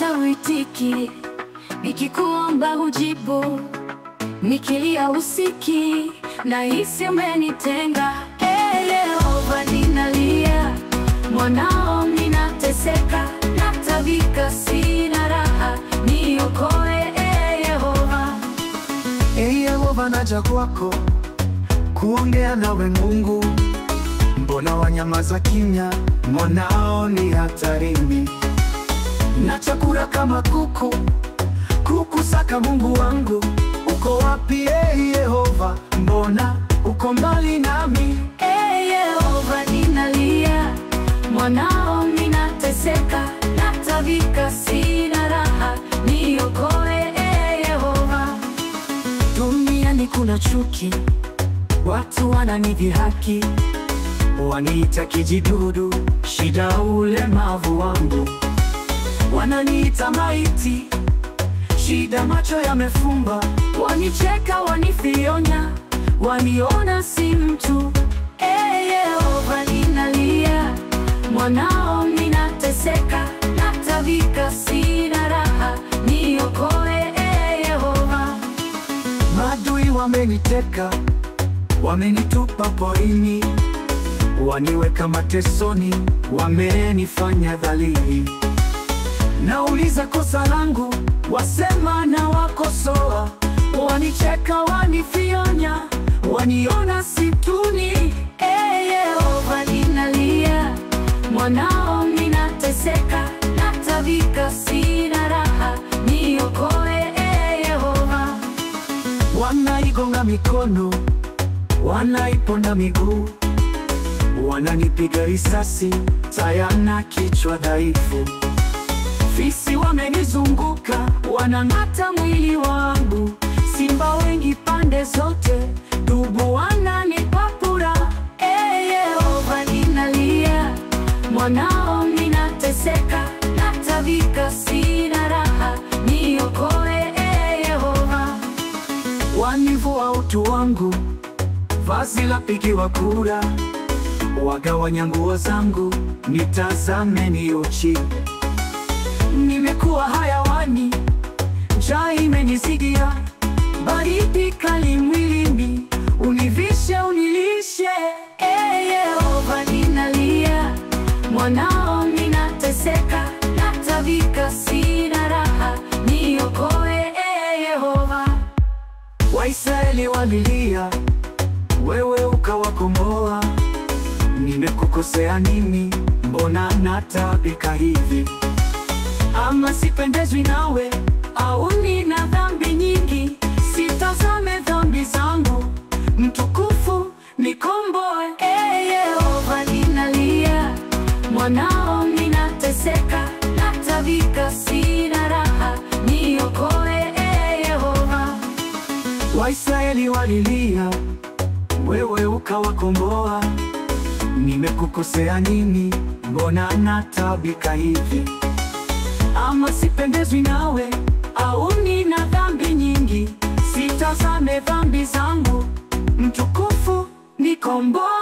hata uitiki, nikikuomba hujibu, nikilia usiki, nahisi umenitenga. Yehova ninalia, mwanao ninateseka, natabika sina raha, niokoe Yehova. Yehova naja kwako, kuongea nawe Mungu. Mbona wanyamaza kimya? Mwanao ni hatarini. Nachakura kama kuku, kukusaka Mungu wangu. Uko wapi Yehova? Mbona uko mbali nami? Yehova ninalia, mwanao ninateseka, natabika sina raha, niokoe Yehova. Duniani kuna chuki, watu wananidhihaki, waniita kijidudu, shida ulemavu wangu. Wananiita maiti, shida macho yamefumba, wanicheka, wanifionya, waniona si mtu. Yehova ninalia, mwanao ninateseka, natabika sina raha, niokoe Yehova. Maadui wameniteka, wamenitupa porini, waniweka matesoni, wamenifanya dhalili. Nauliza kosa langu, wasema na wakosoa, wanicheka, wanifionya, waniona situni. Yehova ninalia, mwanao ninateseka, natabika sina raha, niokoe Yehova. Wanaigonga mikono, wanaiponda miguu, wananipiga risasi, taya na kichwa dhaifu. Fisi wamenizunguka, wanang'ata mwili wangu, simba wengi pande zote, dubu wananipapura. Yehova ninalia, mwanao ninateseka, natabika sina raha, niokoe Yehova. Wanivua utu wangu, vazi la pigiwa kura, wagawanya nguo zangu, nitazame ni uchi. Nimekuwa hayawani, njaa imenizidia, baridi kali mwilini, univishe unilishe. Yehova ninalia, mwanao ninateseka, natabika sina raha, niokoe Yehova. Waisraeli walilia, wewe ukawakomboa. Nimekukosea nini? Mbona natabika hivi? Ama sipendezwi nawe, au nina dhambi nyingi? Sitazame dhambi zangu, mtukufu nikomboe. Yehova ninalia, mwanao ninateseka, natabika sina raha, niokoe Yehova. Waisraeli walilia, wewe ukawakomboa. Nimekukosea nini? Mbona natabika hivi? Ama sipendezwi nawe, au nina dhambi nyingi? Sitazame dhambi zangu, mtukufu nikomboe.